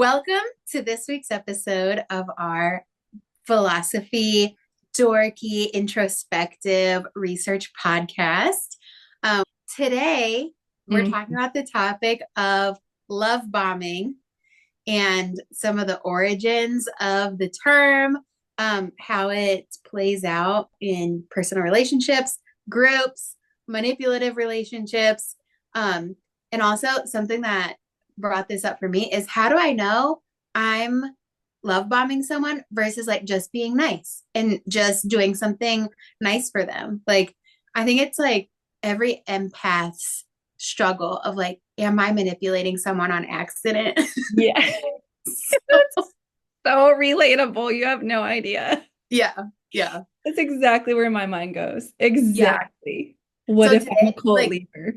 Welcome to this week's episode of our philosophy, dorky, introspective research podcast. Um, Today, we're Mm. talking about the topic of love bombing and some of the origins of the term, how it plays out in personal relationships, groups, manipulative relationships, um, and also something that brought this up for me is how do I know I'm love bombing someone versus like just being nice and just doing something nice for them? Like, I think it's like every empath's struggle of like, am I manipulating someone on accident? Yeah. That's so relatable. You have no idea. Yeah, yeah, That's exactly where my mind goes. yeah. Exactly. What So if I'm a today, cult like, leader?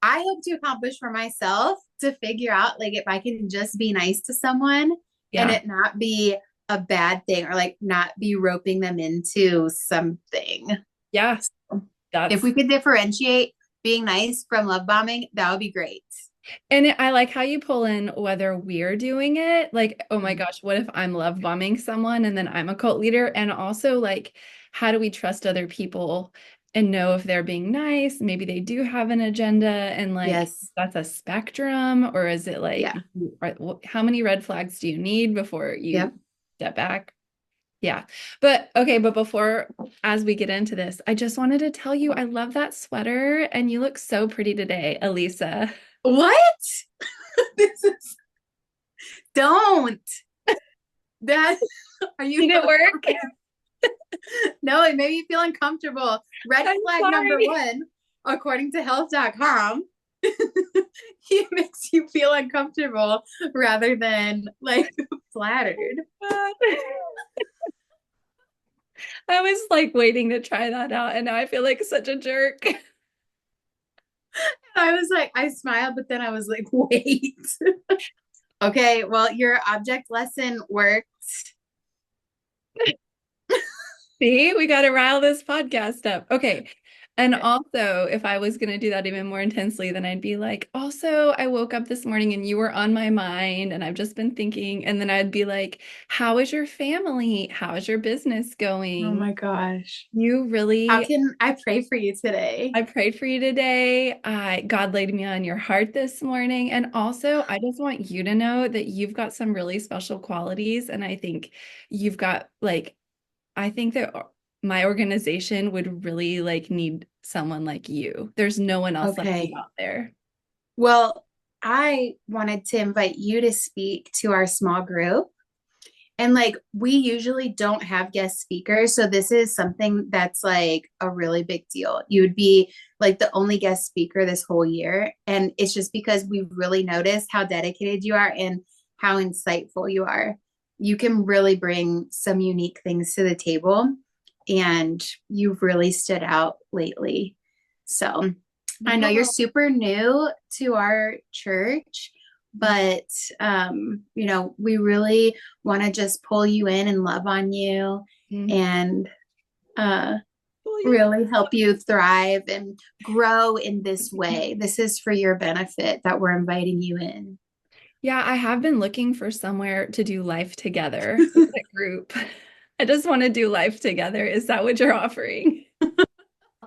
I hope to accomplish for myself to figure out, like, if I can just be nice to someone and Yeah. it not be a bad thing or like not be roping them into something. Yeah. If That's we could differentiate being nice from love bombing, that would be great. and I like how you pull in whether we're doing it. Like, oh my gosh, what if I'm love bombing someone and then I'm a cult leader? And also like, how do we trust other people and know if they're being nice? Maybe they do have an agenda and like Yes. that's a spectrum, or is it like Yeah. how many red flags do you need before you Yep. step back? Yeah. But okay, but before as we get into this, I just wanted to tell you I love that sweater and you look so pretty today, Elisa. What? This is, don't. That, are you, Did it work? no, it made me feel uncomfortable. Red I'm flag number sorry. one, according to health.com, he makes you feel uncomfortable rather than like flattered. I was like waiting to try that out, and now I feel like such a jerk. I was like, I smiled, but then I was like, wait. Okay, well, your object lesson worked. See, we got to rile this podcast up. Okay. And also, if I was going to do that even more intensely, then I'd be like, also, I woke up this morning and you were on my mind, and I've just been thinking. And then I'd be like, how is your family? How is your business Oh going? my gosh. You How really can I pray for you today? I prayed for you today. God laid me on your heart this morning. And also, I just want you to know that you've got some really special qualities. And I think you've got like, I think that my organization would really like need someone like you. There's no one else like you Okay. out there. Well, I wanted to invite you to speak to our small group. And like we usually don't have guest speakers, so this is something that's like a really big deal. You would be like the only guest speaker this whole year, and it's just because we really noticed how dedicated you are and how insightful you are. You can really bring some unique things to the table, and you've really stood out lately. So, I know you're Wow. super new to our church, but we really want to just pull you in and love on you Mhm. and uh Well, you really help you thrive and grow in this way. This is for your benefit that we're inviting you in. Yeah, I have been looking for somewhere to do life together with a group. I just want to do life together. Is that what you're offering?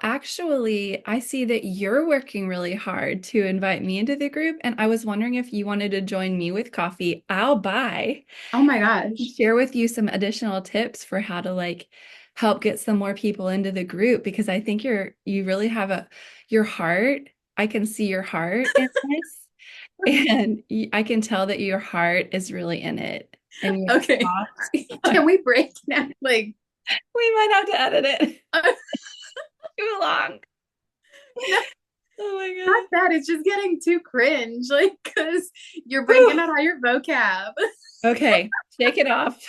Actually, I see that you're working really hard to invite me into the group, and I was wondering if you wanted to join me with coffee. I'll buy Oh my and gosh. share with you some additional tips for how to like help get some more people into the group because I think you really have your heart. I can see your heart in this, and I can tell that your heart is really in it, and your Okay. thoughts. Can we break now? Like, We might have to edit it uh, too long. no, Oh not my that. It's just getting too cringe. Like, because you're bringing God. out all your vocab. Okay, shake it off.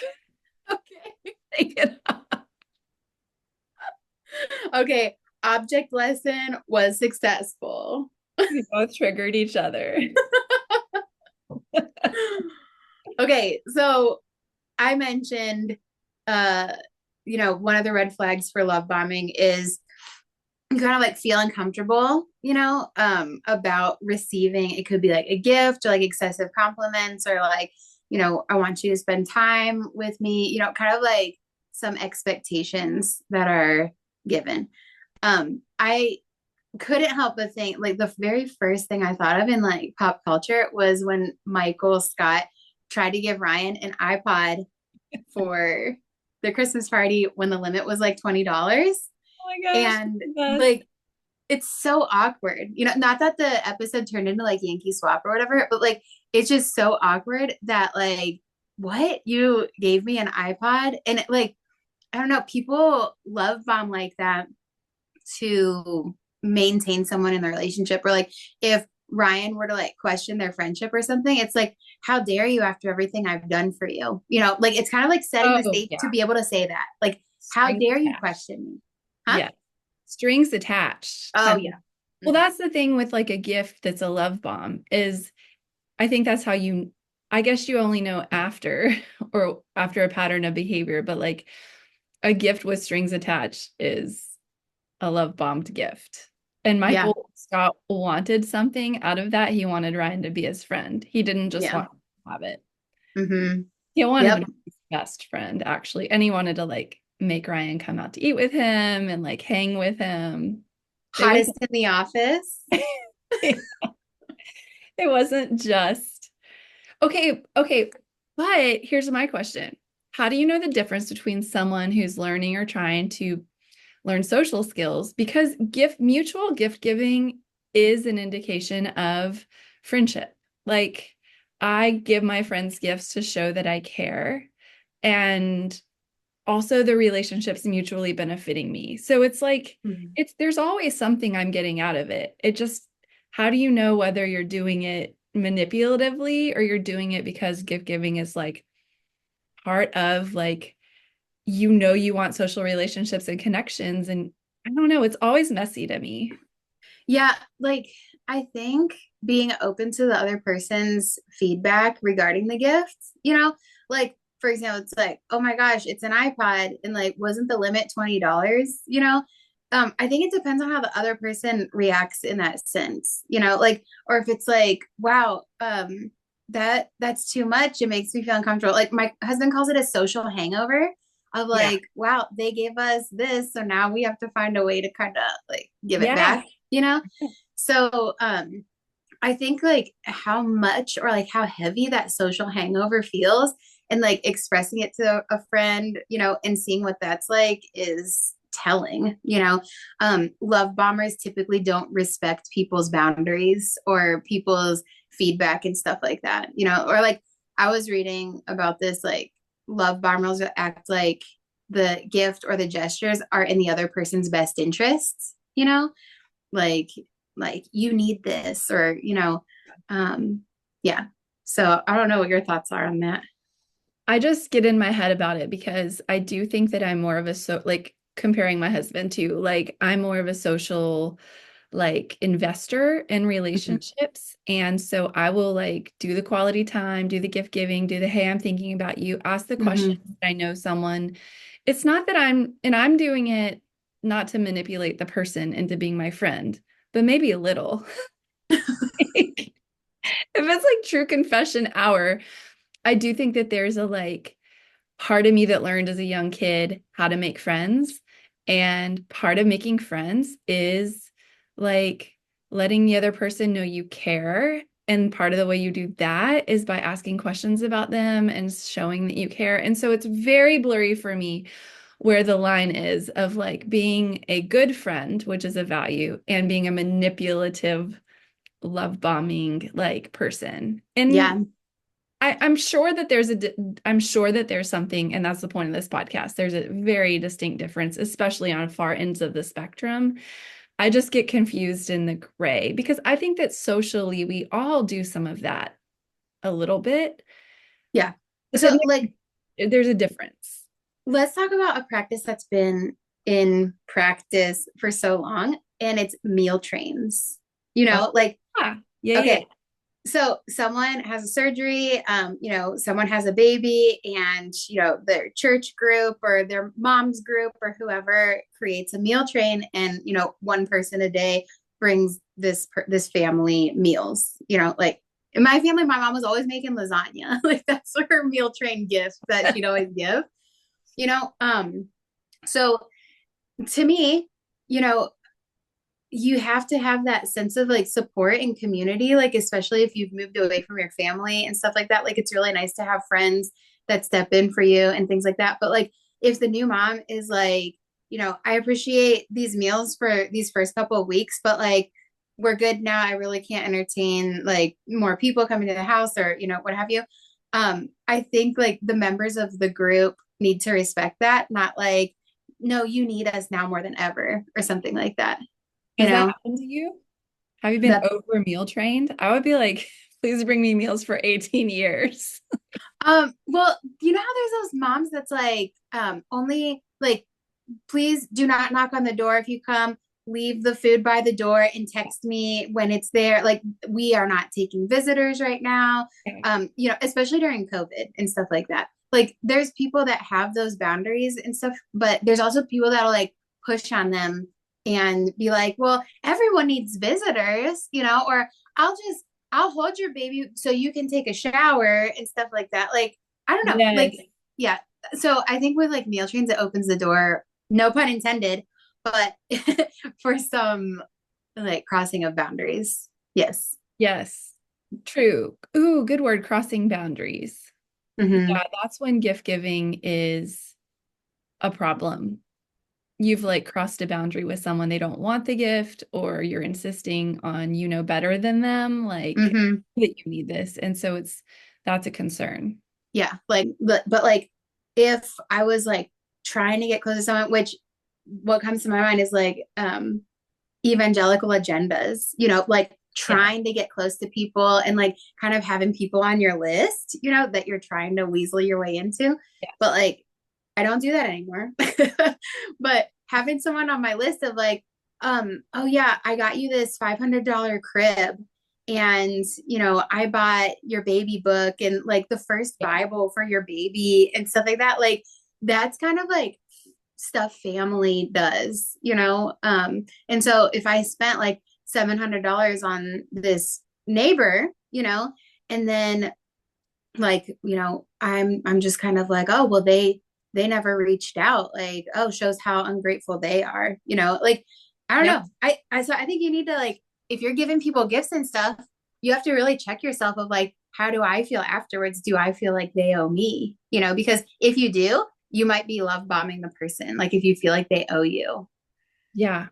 Okay. Shake it off. Okay. Object lesson was successful. We both triggered each other. Okay. So I mentioned, uh, one of the red flags for love bombing is you kind of like feel uncomfortable, about receiving. It could be like a gift or like excessive compliments or like I want you to spend time with me, kind of like some expectations that are given. I couldn't help but think like the very first thing I thought of in like pop culture was when Michael Scott tried to give Ryan an iPod for the Christmas party when the limit was like $20. Oh my gosh, And the best. like it's so awkward. Not that the episode turned into like Yankee Swap or whatever, but like it's just so awkward that like what you gave me an iPod and like I don't know, people love bomb like that to maintain someone in the relationship or like if Ryan were to like question their friendship or something, it's like, how dare you after everything I've done for you? Like it's kind of like setting the Oh stage to yeah. be able to say that. Like, how Strings dare you attached. question me? Huh? Yeah. Strings attached Oh kind of. yeah. Well, that's the thing with like a gift that's a love bomb is I think that's how you, I guess you only know after or after a pattern of behavior, but like a gift with strings attached is a love bombed gift. And Yeah. Michael Scott wanted something out of that. He wanted Ryan to be his friend. He didn't just Yeah. want to have it. Mm-hmm. He wanted to Yep. be his best friend, actually. And he wanted to like make Ryan come out to eat with him and like hang with him. It was Hottest in the office. it wasn't just okay. But here's my question. How do you know the difference between someone who's learning or trying to learn social skills? Because mutual gift giving is an indication of friendship. Like I give my friends gifts to show that I care and also the relationship's mutually benefiting me. So it's like Mhm. there's always something I'm getting out of it. It just how do you know whether you're doing it manipulatively or you're doing it because gift giving is like part of like you want social relationships and connections and I don't know, it's always messy to me. Yeah, like I think being open to the other person's feedback regarding the gifts, like for example, it's like, oh my gosh, it's an iPod and like wasn't the limit $20, I think it depends on how the other person reacts in that sense, like or if it's like, wow, that's too much, it makes me feel uncomfortable. Like my husband calls it a social hangover of Yeah. like, wow, they gave us this, so now we have to find a way to kind of like give it Yeah. back, so I think like how much or like how heavy that social hangover feels and like expressing it to a friend, and seeing what that's like is telling, love bombers typically don't respect people's boundaries or people's feedback and stuff like that, or like I was reading about this, like love bombers act like the gift or the gestures are in the other person's best interests, like you need this or um yeah, so I don't know what your thoughts are on that. I just get in my head about it because I do think that I'm more of a like comparing my husband to like I'm more of a social like investor in Mm-hmm. relationships. And so I will like do the quality time, do the gift giving, do the hey, I'm thinking about you, ask the questions Mm-hmm. that I know someone. It's not that I'm doing it not to manipulate the person into being my friend, but maybe a little. If it's like true confession hour, I do think that there's a like part of me that learned as a young kid how to make friends. And part of making friends is like letting the other person know you care. And part of the way you do that is by asking questions about them and showing that you care. And so it's very blurry for me where the line is of like being a good friend, which is a value, and being a manipulative, love bombing like person. Yeah. And I'm sure that I'm sure that there's something, and that's the point of this podcast. There's a very distinct difference, especially on far ends of the spectrum. I just get confused in the gray because I think that socially we all do some of that a little bit, Yeah. but So then like there's a difference. let's talk about a practice that's been in practice for so long, and it's meal trains, Oh, like yeah, yeah, yeah. okay, so someone has a surgery, someone has a baby, and their church group or their mom's group or whoever creates a meal train, and one person a day brings this family meals, like In my family, my mom was always making lasagna. Like that's her meal train gift that she'd always give, you know? So to me, you know, you have to have that sense of like support and community, like especially if you've moved away from your family and stuff like that. Like it's really nice to have friends that step in for you and things like that. But like if the new mom is like, I appreciate these meals for these first couple of weeks, but like we're good now. I really can't entertain like more people coming to the house or, what have you. I think like the members of the group need to respect that, not like, no, you need us now more than ever or something like that. You Has that know, happened to you? Have you been that over meal trained? I would be like, please bring me meals for 18 years. well, you know how there's those moms that's like, only like, please do not knock on the door if you come, leave the food by the door and text me when it's there. Like, we are not taking visitors right now. Okay. Especially during COVID and stuff like that. Like, there's people that have those boundaries and stuff, but there's also people that'll like push on them and be like, well, everyone needs visitors, or I'll just I'll hold your baby so you can take a shower and stuff like that. Like, I don't know. Like, Yes. yeah. So I think with like meal trains, it opens the door, no pun intended, but for some like crossing of boundaries. Yes. Yes. True. Ooh, good word, crossing boundaries. Hmm. Yeah, that's when gift giving is a problem. You've like crossed a boundary with someone, they don't want the gift, or you're insisting on you know better than them, like Hmm. that you need this. And so that's a concern. Yeah. Like, but like, if I was like trying to get close to someone, which what comes to my mind is like, evangelical agendas, like Yeah. trying to get close to people and like kind of having people on your list, that you're trying to weasel your way into. Yeah. But like, I don't do that anymore. But having someone on my list of like, oh yeah, I got you this $500 crib. And, I bought your baby book and like the first Yeah. Bible for your baby and stuff like that. Like, that's kind of like stuff family does, and so if I spent like $700 on this neighbor, and then like, I'm just kind of like, oh well, they never reached out, like, oh, shows how ungrateful they are, like, I don't Yep. know. So I think you need to like, if you're giving people gifts and stuff, you have to really check yourself of like, how do I feel afterwards? Do I feel like they owe me? Because if you do, you might be love bombing the person, like if you feel like they owe you. Yeah.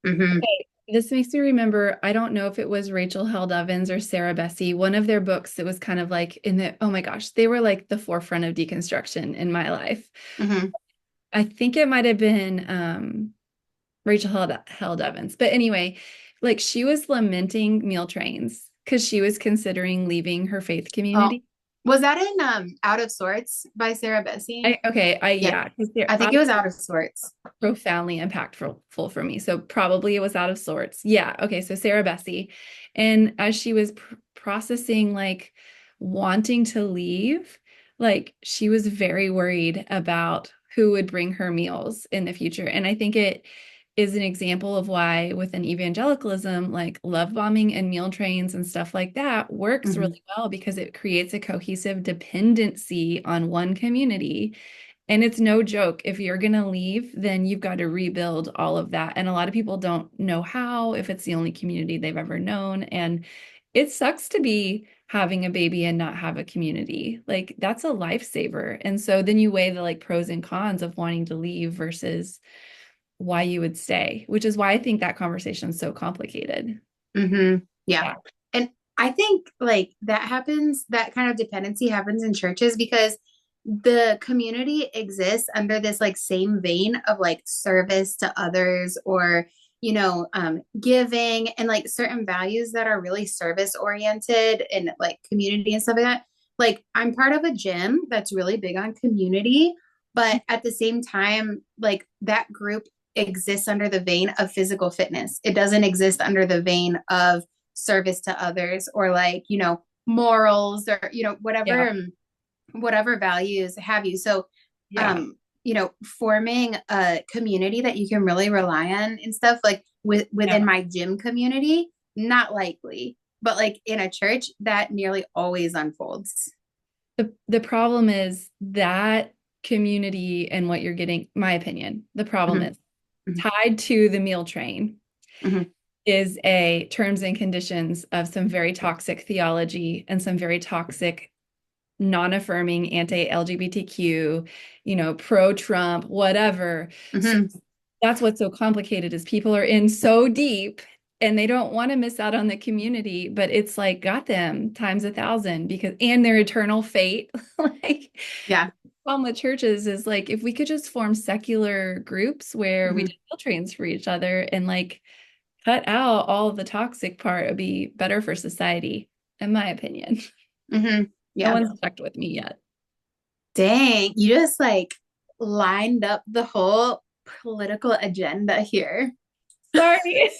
Hmm. Okay. This makes me remember, I don't know if it was Rachel Held Evans or Sarah Bessey, one of their books that was kind of like oh my gosh, they were like the forefront of deconstruction in my life. Hmm. I think it might have been Rachel Held Evans. But anyway, like she was lamenting meal trains because she was considering leaving her faith Oh, community. was that in Out of Sorts by Sarah Bessey? Yeah, Yeah, because they're I think it was Out of Sorts. profoundly impactful for me. So probably it was Out of Sorts. Yeah. Okay. So Sarah Bessey. And as she was processing, like wanting to leave, like she was very worried about who would bring her meals in the future. And I think it is an example of why within evangelicalism, like love bombing and meal trains and stuff like that works Hmm. really well because it creates a cohesive dependency on one community. And it's no joke. If you're going to leave, then you've got to rebuild all of that. And a lot of people don't know how, if it's the only community they've ever known. And it sucks to be having a baby and not have a community. Like that's a lifesaver. And so then you weigh the like pros and cons of wanting to leave versus why you would stay, which is why I think that conversation is so complicated. Hmm. Yeah. Yeah. And I think like that kind of dependency happens in churches because the community exists under this like same vein of like service to others, or giving and like certain values that are really service oriented and like community and stuff like that. Like, I'm part of a gym that's really big on community, but at the same time, like that group exists under the vein of physical fitness. It doesn't exist under the vein of service to others, or like, morals, or Yeah. whatever values have you. So, Yeah. forming a community that you can really rely on and stuff like within Yeah. my gym community, not likely. but like in a church, that nearly always unfolds. The problem is that community and what you're getting, my opinion, the problem Mhm, is mhm, tied to the meal train mhm, is a terms and conditions of some very toxic theology and some very toxic non-affirming anti-LGBTQ, pro-Trump, whatever. So mhm. that's what's so complicated is people are in so deep and they don't want to miss out on the community, but it's like got them times 1,000 because and their eternal fate. Like Yeah. problem with churches is like if we could just form secular groups where we Mhm, did meal trains for each other and like cut out all of the toxic part, it'd be better for society, in my opinion. mhm. No Yeah. one's checked with me yet. Dang, you just like lined up the whole political agenda here. Sorry.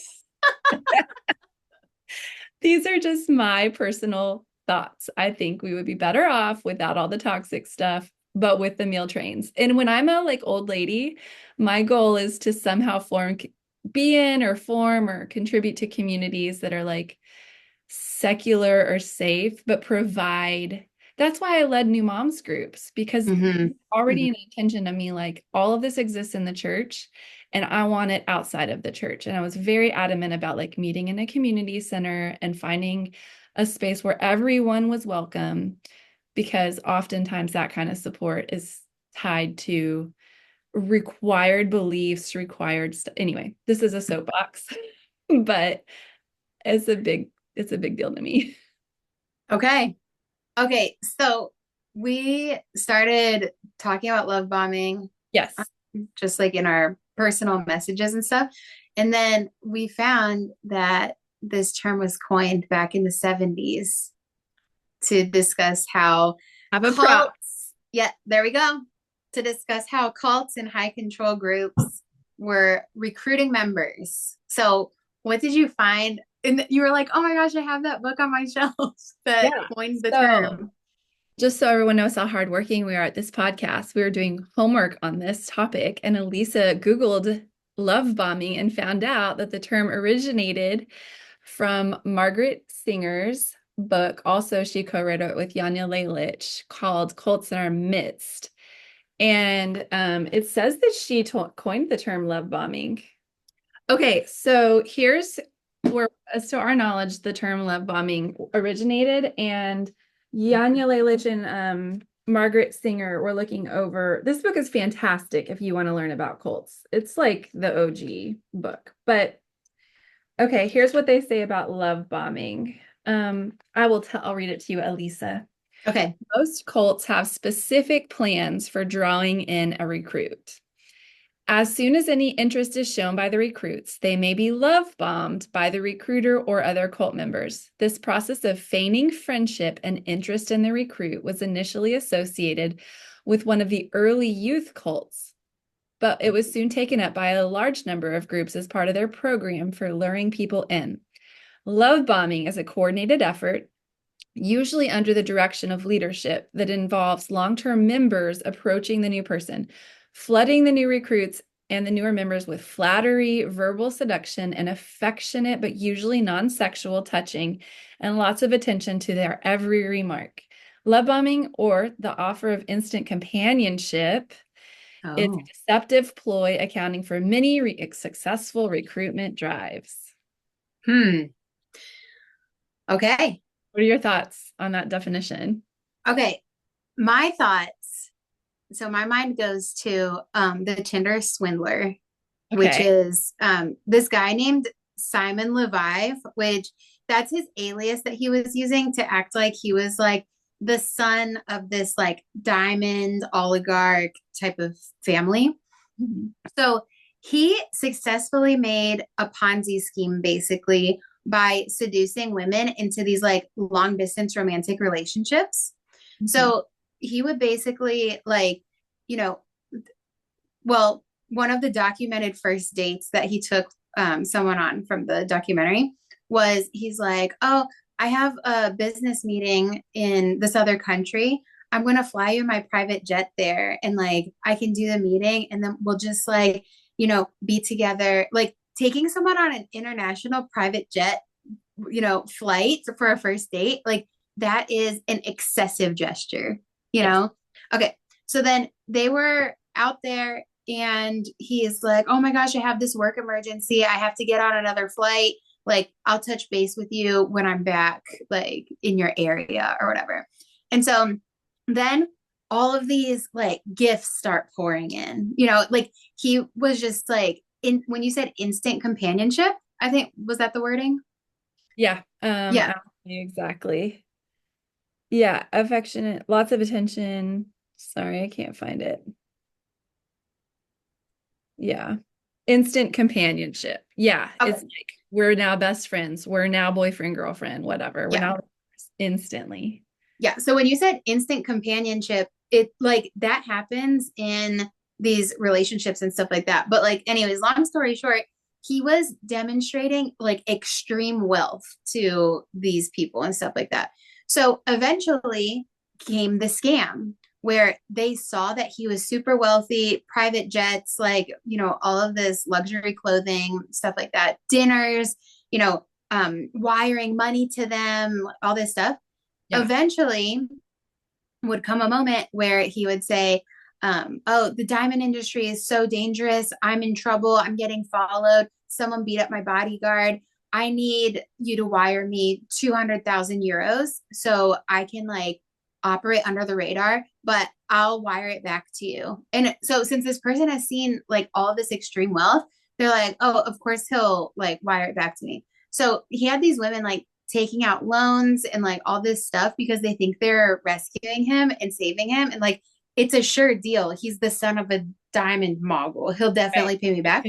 These are just my personal thoughts. I think we would be better off without all the toxic stuff, but with the meal trains. And when I'm a like old lady, my goal is to somehow be in or form or contribute to communities that are like secular or safe, but provide. That's why I led new moms groups because Hmm. already Hmm. an intention of me like all of this exists in the church and I want it outside of the church. And I was very adamant about like meeting in a community center and finding a space where everyone was welcome because oftentimes that kind of support is tied to required beliefs, anyway, this is a soapbox, but it's a big it's a big deal to me. Okay. Okay. So we started talking about love bombing, Yes. just like in our personal messages and stuff. And then we found that this term was coined back in the 70s to discuss how Have a prop. cults, yeah, there we go, to discuss how cults and high control groups were recruiting members. So, what did you find? And you were like, oh my gosh, I have that book on my shelf that Yeah. coined the So term. just so everyone knows how hardworking we are at this podcast, we were doing homework on this topic, and Elisa Googled love bombing and found out that the term originated from Margaret Singer's book. Also, she co-wrote it with Yanya Lalich called Cults in Our Midst. And it says that she coined the term love bombing. Okay, so here's where, as to our knowledge, the term love bombing originated, and Yanya Lalich and Margaret Singer were looking over. This book is fantastic if you want to learn about cults. It's like the OG book. But okay, here's what they say about love bombing. I'll read it to you, Elisa. Okay. Most cults have specific plans for drawing in a recruit. As soon as any interest is shown by the recruits, they may be love bombed by the recruiter or other cult members. This process of feigning friendship and interest in the recruit was initially associated with one of the early youth cults, but it was soon taken up by a large number of groups as part of their program for luring people in. Love bombing is a coordinated effort, usually under the direction of leadership, that involves long-term members approaching the new person, flooding the new recruits and the newer members with flattery, verbal seduction, and affectionate but usually non-sexual touching, and lots of attention to their every remark. Love bombing, or the offer of instant companionship, is a Oh. deceptive ploy accounting for many successful recruitment drives. Hmm. Okay. What are your thoughts on that definition? Okay. My thoughts. So my mind goes to the Tinder swindler, which Okay. is this guy named Simon Levive, which that's his alias that he was using to act like he was like the son of this like diamond oligarch type of family. Mhm. So he successfully made a Ponzi scheme basically by seducing women into these like long distance romantic relationships. Mhm. So he would basically like, you know, well, one of the documented first dates that he took someone on from the documentary was he's like, oh, I have a business meeting in this other country. I'm going to fly you in my private jet there and like I can do the meeting and then we'll just like, be together. Like taking someone on an international private jet flight for a first date, like that is an excessive gesture, you Yes. know? Okay. So then they were out there and he is like, oh my gosh, I have this work emergency. I have to get on another flight. Like, I'll touch base with you when I'm back, like in your area or whatever. And so then all of these like gifts start pouring in, like he was just like, when you said instant companionship, I think, was that the wording? Yeah. Yeah. Exactly. Yeah, affectionate, lots of attention. Sorry, I can't find it. Yeah. Instant companionship. Yeah, it's Okay. like we're now best friends. We're now boyfriend, girlfriend, whatever. We're Yeah. now instantly. Yeah. So when you said instant companionship, it like that happens in these relationships and stuff like that. But like, anyways, long story short, he was demonstrating like extreme wealth to these people and stuff like that. So eventually came the scam where they saw that he was super wealthy, private jets, like, all of this luxury clothing, stuff like that, dinners, wiring money to them, all this stuff. Yeah. Eventually would come a moment where he would say, oh, the diamond industry is so dangerous. I'm in trouble. I'm getting followed. Someone beat up my bodyguard. I need you to wire me 200,000 euros so I can like operate under the radar, but I'll wire it back to you. And so since this person has seen like all of this extreme wealth, they're like, oh, of course he'll like wire it back to me. So he had these women like taking out loans and like all this stuff because they think they're rescuing him and saving him. And like, it's a sure deal. He's the son of a diamond mogul. He'll Right. definitely pay me back.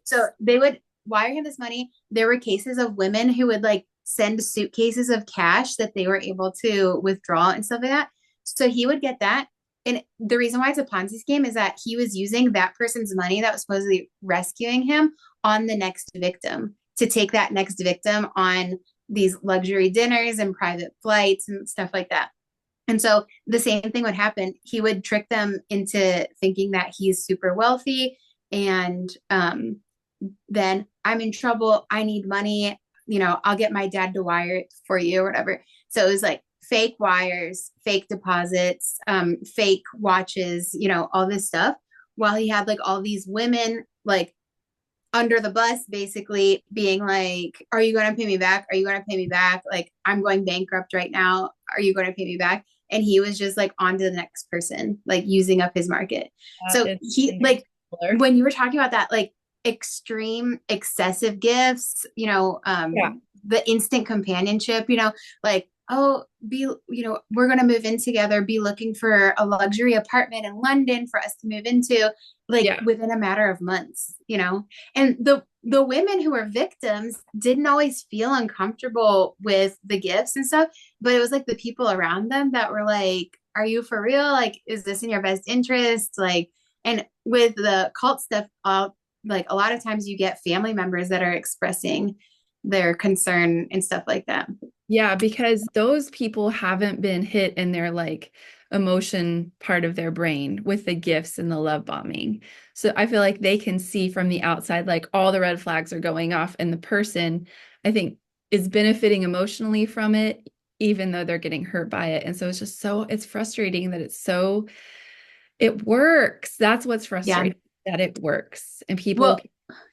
So Convinced. they would wire him this money. There were cases of women who would like send suitcases of cash that they were able to withdraw and stuff like that. So he would get that. And the reason why it's a Ponzi scheme is that he was using that person's money that was supposedly rescuing him on the next victim to take that next victim on these luxury dinners and private flights and stuff like that. And so the same thing would happen. He would trick them into thinking that he's super wealthy. And then I'm in trouble. I need money. I'll get my dad to wire it for you or whatever. So it was like fake wires, fake deposits, fake watches, all this stuff. While he had like all these women like under the bus, basically being like, are you going to pay me back? Are you going to pay me back? Like, I'm going bankrupt right now. Are you going to pay me back? And he was just like on to the next person, like using up his market. That So is he, like, when you were talking about that, like extreme excessive gifts, yeah. the instant companionship, like, oh, we're going to move in together, be looking for a luxury apartment in London for us to move into, like Yeah. within a matter of months, and the women who were victims didn't always feel uncomfortable with the gifts and stuff, but it was like the people around them that were like, are you for real? Like, is this in your best interest? Like, and with the cult stuff, like a lot of times you get family members that are expressing their concern and stuff like that. Yeah, because those people haven't been hit in their like emotion part of their brain with the gifts and the love bombing. So I feel like they can see from the outside, like all the red flags are going off, and the person, I think, is benefiting emotionally from it, even though they're getting hurt by it. And so it's frustrating that it works. That's what's Yeah. frustrating, that it works. And people Well,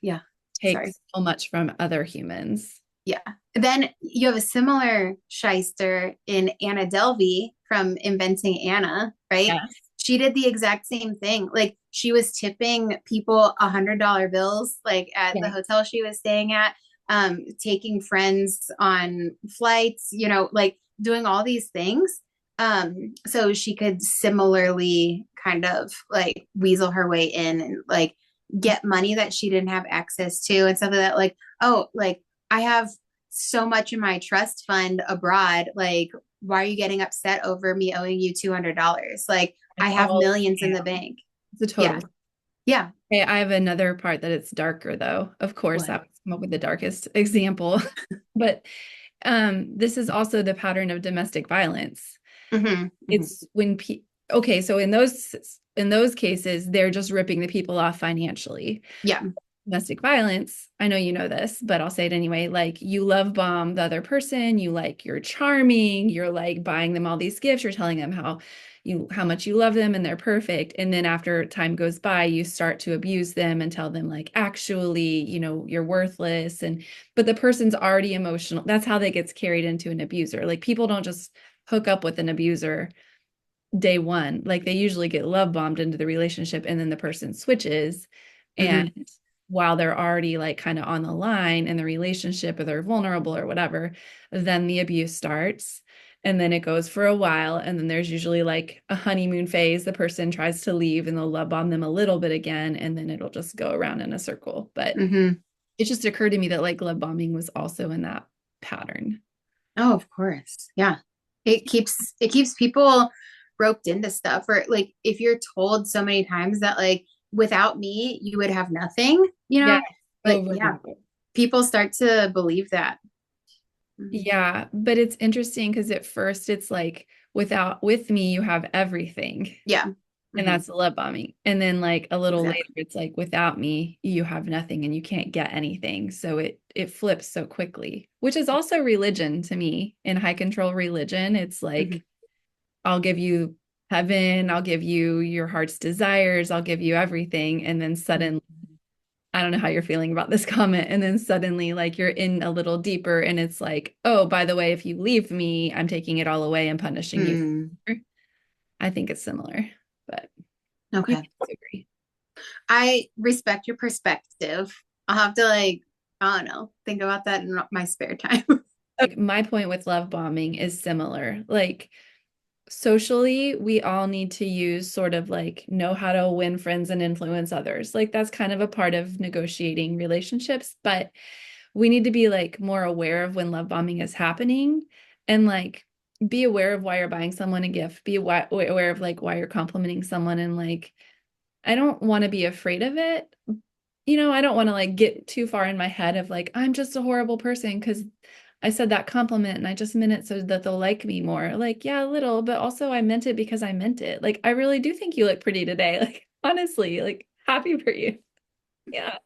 yeah. take Sorry. so much from other humans. Yeah. Then you have a similar shyster in Anna Delvey from Inventing Anna, right? Yes. She did the exact same thing. Like she was tipping people $100 bills, like at the Yeah. hotel she was staying at, taking friends on flights, like doing all these things. So she could similarly kind of like weasel her way in and like get money that she didn't have access to and stuff like that. Like, oh, like I have so much in my trust fund abroad. Like, why are you getting upset over me owing you $200? Like, I It's have all millions in scam. the bank. It's a Yeah. total. Yeah. Okay, I have another part that it's darker though. Of course, What? I would come up with the darkest example. But this is also the pattern of domestic violence. Mm-hmm. Mm-hmm. It's when okay, so in those cases, they're just ripping the people off financially. Yeah. domestic violence, I know you know this, but I'll say it anyway. Like you love bomb the other person, you're charming, you're like buying them all these gifts, you're telling them how much you love them and they're perfect. And then after time goes by, you start to abuse them and tell them like actually, you're worthless. And but the person's already emotional. That's how that gets carried into an abuser. Like people don't just hook up with an abuser day one. Like they usually get love bombed into the relationship and then the person switches. And Hmm. while they're already like kind of on the line in the relationship or they're vulnerable or whatever, then the abuse starts. And then it goes for a while. And then there's usually like a honeymoon phase. The person tries to leave and they'll love bomb them a little bit again. And then it'll just go around in a circle. But Hmm. it just occurred to me that like love bombing was also in that pattern. Oh, of course. Yeah. It keeps people roped into stuff. Or like if you're told so many times that like without me you would have nothing, Yeah. but Over and yeah, over. people start to believe that. Mhm. Yeah, but it's interesting because at first it's like with me you have everything. Yeah. And Hmm. that's the love bombing. And then like a little later Exactly. it's like without me you have nothing and you can't get anything. So it flips so quickly, which is also religion to me. In high control religion, it's Hmm. like I'll give you heaven, I'll give you your heart's desires, I'll give you everything and then suddenly I don't know how you're feeling about this comment. And then suddenly, like, you're in a little deeper, and it's like, oh, by the way, if you leave me, I'm taking it all away and punishing you. Mm. I think it's similar, but you Okay. can disagree. I respect your perspective. I'll have to like, I don't know, think about that in my spare time. Like, my point with love bombing is similar. Like, socially, we all need to use sort of like know how to win friends and influence others. Like, that's kind of a part of negotiating relationships, but we need to be like more aware of when love bombing is happening and like be aware of why you're buying someone a gift, be aware of like why you're complimenting someone and like I don't want to be afraid of it. I don't want to like get too far in my head of like I'm just a horrible person because I said that compliment and I just meant it so that they'll like me more. Like, yeah, a little, but also I meant it because I meant it. Like, I really do think you look pretty today. Like, honestly, like happy for you. Yeah.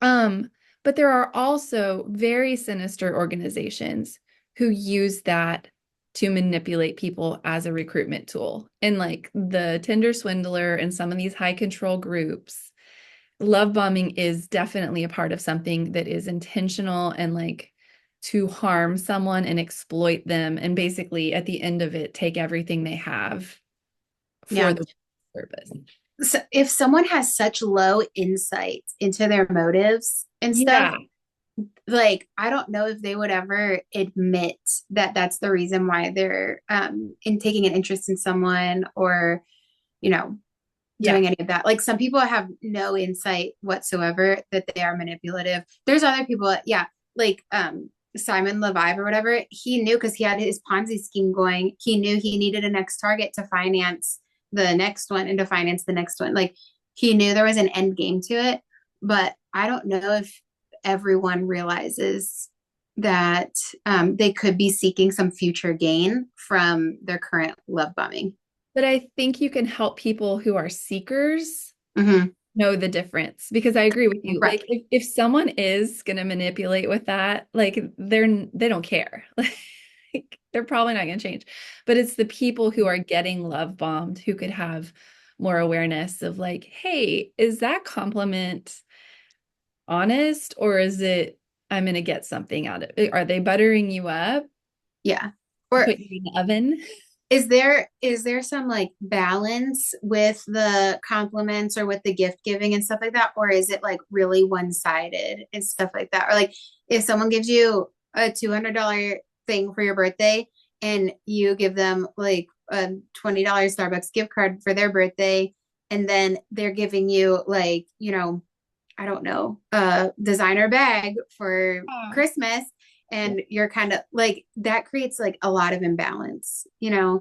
Um, but there are also very sinister organizations who use that to manipulate people as a recruitment tool. And like the Tinder swindler and some of these high control groups, love bombing is definitely a part of something that is intentional and like to harm someone and exploit them and basically at the end of it take everything they have for Yeah. the purpose. So if someone has such low insight into their motives and stuff, Yeah. like I don't know if they would ever admit that that's the reason why they're in taking an interest in someone or, you know, Yeah. doing any of that. Like some people have no insight whatsoever that they are manipulative. There's other people, yeah, like Simon Levive or whatever. He knew because he had his Ponzi scheme going. He knew he needed a next target to finance the next one and to finance the next one. Like he knew there was an end game to it, but I don't know if everyone realizes that they could be seeking some future gain from their current love bombing. But I think you can help people who are seekers Hmm. know the difference because I agree with you. Right. Like if someone is going to manipulate with that, like they don't care. Like they're probably not going to change. But it's the people who are getting love bombed who could have more awareness of like, hey, is that compliment honest or is it I'm going to get something out of it? Are they buttering you up Yeah. to Or put you in the oven? is there some like balance with the compliments or with the gift giving and stuff like that? Or is it like really one-sided and stuff like that? Or like if someone gives you a $200 thing for your birthday and you give them like a $20 Starbucks gift card for their birthday, and then they're giving you like, I don't know, a designer bag for Yeah. Christmas, and you're kind of like that creates like a lot of imbalance. Yeah.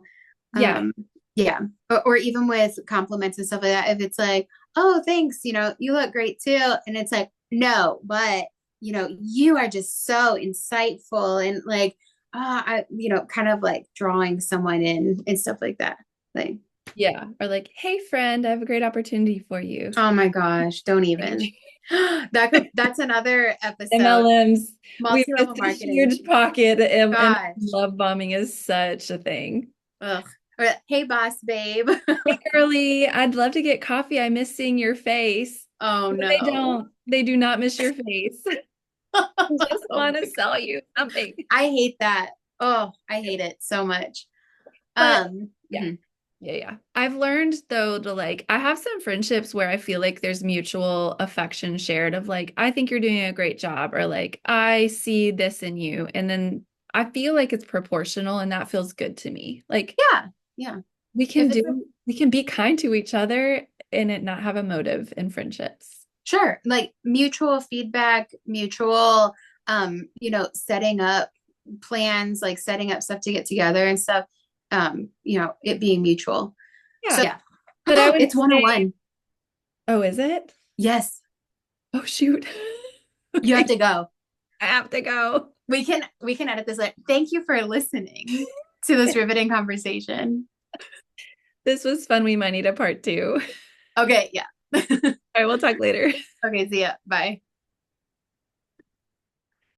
Um, yeah. Or even with compliments and stuff like that, if it's like, oh, thanks, you look great too. And it's like, no, but you are just so insightful and like, kind of like drawing someone in and stuff like that. Like, Yeah. Or like, hey friend, I have a great opportunity for you. Oh my gosh, don't even. That's another episode. MLMs, we've Multi-level missed a marketing. huge pocket, and Gosh. love bombing is such a thing. Ugh. Or, hey boss babe. Hey girly, I'd love to get coffee. I miss seeing your face. Oh No, they no. don't. They do not miss your face. They just Oh want to my sell you something. I hate that. Oh, I hate it so much. But yeah. Mhm. Yeah. I've learned though to like, I have some friendships where I feel like there's mutual affection shared of like, I think you're doing a great job, or like, I see this in you. And then I feel like it's proportional and that feels good to me. Like Yeah. Yeah. If it's a we can be kind to each other and it not have a motive in friendships. sure, like mutual feedback, mutual setting up plans, like setting up stuff to get together and stuff. It being mutual. So Yeah. yeah. But I would It's say, 101. oh, is it? Yes. Oh, shoot. You have Okay. to go. I have to go. We can edit this later. Thank you for listening to this riveting conversation. This was fun. We might need a part two. Okay, yeah. All right, we'll talk later. Okay, see ya. Bye.